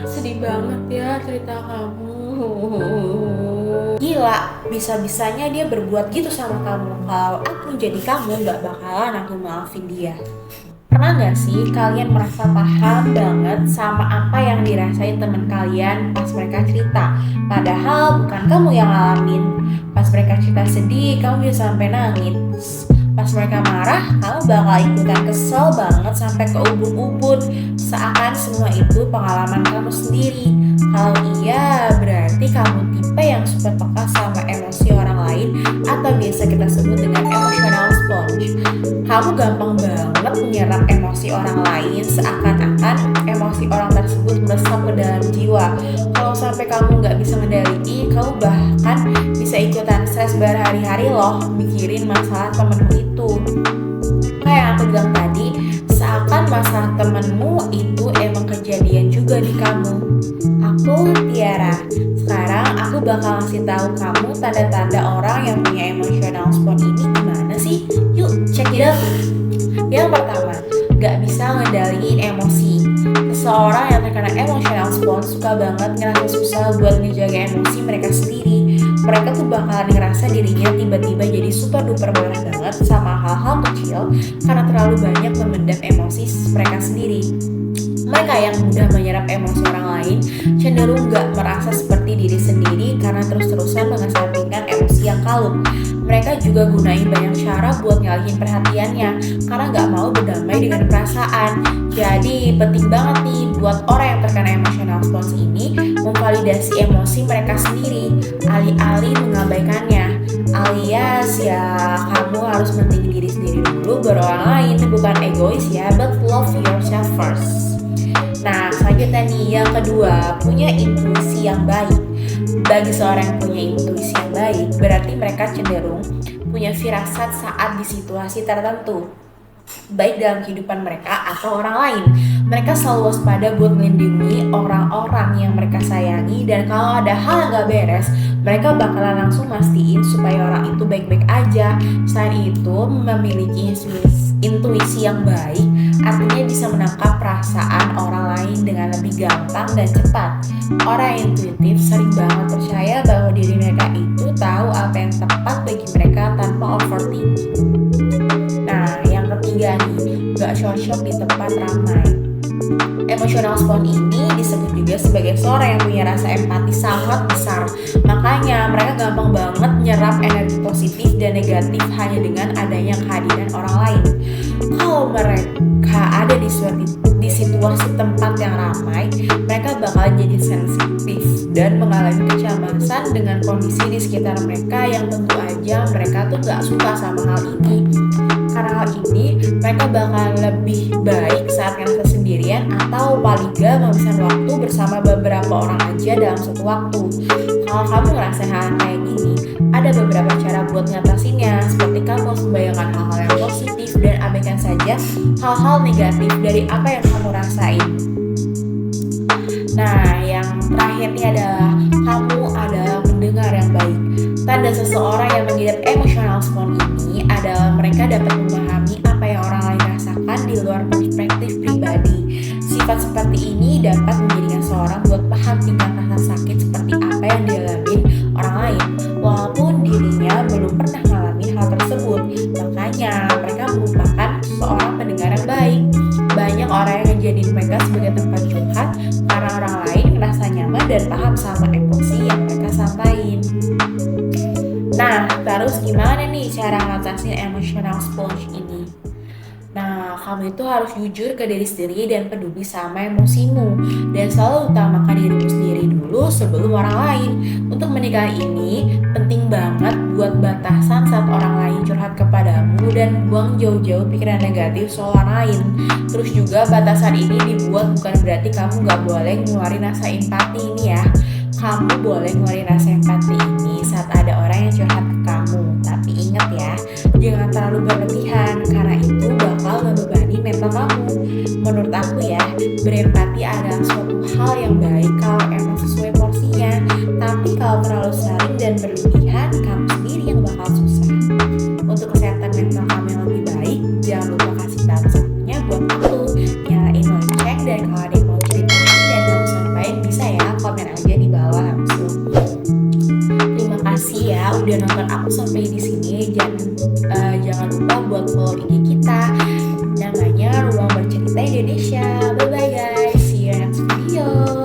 Sedih banget ya cerita kamu. Gila, bisa-bisanya dia berbuat gitu sama kamu. Kalau aku jadi kamu, gak bakalan aku maafin dia. Pernah gak sih kalian merasa paham banget sama apa yang dirasain temen kalian pas mereka cerita? Padahal bukan kamu yang ngalamin. Pas mereka cerita sedih, kamu bisa sampai nangis. Pas mereka marah, kamu bakal ikutan kesel banget sampai ke ubun-ubun. Seakan semua itu pengalaman kamu sendiri. Kalau iya, berarti kamu tipe yang super peka sama emosi orang lain atau biasa kita sebut dengan emotional sponge. Kamu gampang banget menyerap emosi orang lain seakan-akan emosi orang tersebut meresap ke dalam jiwa. Kalau sampai kamu nggak bisa ngendaliin, kamu bahkan bisa ikutan stres berhari-hari loh mikirin masalah temenmu itu. Kayak yang aku bilang tadi, seakan masalah temenmu itu emang kejadian juga di kamu. Aku Tiara. Sekarang aku bakal ngasih tahu kamu tanda-tanda orang yang punya emotional sponge ini gimana sih? Yuk, check it out. Yang pertama, gak bisa ngendaliin emosi. Seseorang yang terkena emotional sponge suka banget ngerasa susah buat ngejaga emosi mereka sendiri. Mereka tuh bakalan ngerasa dirinya tiba-tiba jadi super duper marah banget sama hal-hal kecil karena terlalu banyak memendam emosi mereka sendiri. Mereka yang mudah menyerap emosi orang lain cenderung gak merasa seperti diri sendiri karena terus-terusan mengesampingkan emosi yang kalem. Mereka juga gunain banyak cara buat ngalihin perhatiannya karena gak mau berdamai dengan perasaan. Jadi penting banget nih buat orang yang terkena emotional sponge ini memvalidasi emosi mereka sendiri alih-alih mengabaikannya. Alias ya kamu harus mentingin diri sendiri dulu baru orang lain, bukan egois ya, but love yourself first. Nah, selanjutnya nih, yang kedua, punya intuisi yang baik. Bagi seorang yang punya intuisi yang baik, berarti mereka cenderung punya firasat saat di situasi tertentu, baik dalam kehidupan mereka atau orang lain. Mereka selalu waspada buat melindungi orang-orang yang mereka sayangi, dan kalau ada hal yang gak beres, mereka bakalan langsung mastiin supaya orang itu baik-baik aja. Selain itu, memiliki intuisi yang baik artinya bisa menangkap perasaan orang lain dengan lebih gampang dan cepat. Orang yang intuitif sering banget percaya bahwa diri mereka itu tahu apa yang tepat bagi mereka tanpa overthinking. Nah, yang ketiga nih, gak cocok di tempat ramai. Emotional sponge ini disebut juga sebagai seorang yang punya rasa empati sangat besar. Makanya mereka gampang banget menyerap energi positif dan negatif hanya dengan adanya kehadiran orang lain. Kalau mereka ada di situasi tempat yang ramai, mereka bakal jadi sensitif dan mengalami kecemasan dengan kondisi di sekitar mereka yang tentu aja mereka tuh gak suka sama hal ini. Karena hal ini, mereka bakal lebih baik saat ngerasa sendirian atau paling gak menghabiskan waktu bersama beberapa orang aja dalam satu waktu. Kalau kamu ngerasain hal kayak gini, ada beberapa cara buat ngatasinnya, seperti kamu membayangkan hal-hal yang positif dan abaikan saja hal-hal negatif dari apa yang kamu rasain. Nah, yang terakhir ini adalah kamu adalah pendengar yang baik. Tanda seseorang yang mengidap emotional sponge ini adalah mereka dapat memahami apa yang orang lain rasakan di luar perspektif pribadi. Sifat seperti ini dapat menjadikan seorang buat paham tingkat rasa sakit seperti apa yang dialami orang lain, walaupun dirinya belum pernah mengalami hal tersebut. Makanya mereka merupakan seorang pendengar yang baik. Banyak orang yang menjadikan mereka sebagai tempat curhat karena orang lain merasa nyaman dan paham sama emosi yang mereka sampaikan. Nah, terus gimana nih cara ngatasin emotional sponge ini? Nah, kamu itu harus jujur ke diri sendiri dan peduli sama emosimu. Dan selalu utamakan dirimu sendiri dulu sebelum orang lain. Untuk menikah ini, penting banget buat batasan saat orang lain curhat kepadamu dan buang jauh-jauh pikiran negatif soal orang lain. Terus juga batasan ini dibuat bukan berarti kamu gak boleh ngeluarin rasa empati ini ya. Kamu boleh ngeluarin rasa empati ini saat ada orang yang curhat ke kamu. Tapi ingat ya, jangan terlalu berlebihan karena itu bakal membebani mental kamu. Menurut aku ya, berempati adalah suatu hal yang baik kalau emang sesuai porsinya. Tapi kalau terlalu sering dan berlebihan, kamu sendiri yang bakal susah. Untuk kesehatan mental kamu yang lebih baik, jangan lupa kasih tahu satunya buat aku. Nyalain lonceng dan kalau ada yang mau cerita sampai di sini. Jangan lupa buat follow IG kita, namanya Ruang Bercerita Indonesia. Bye bye guys, see you next video.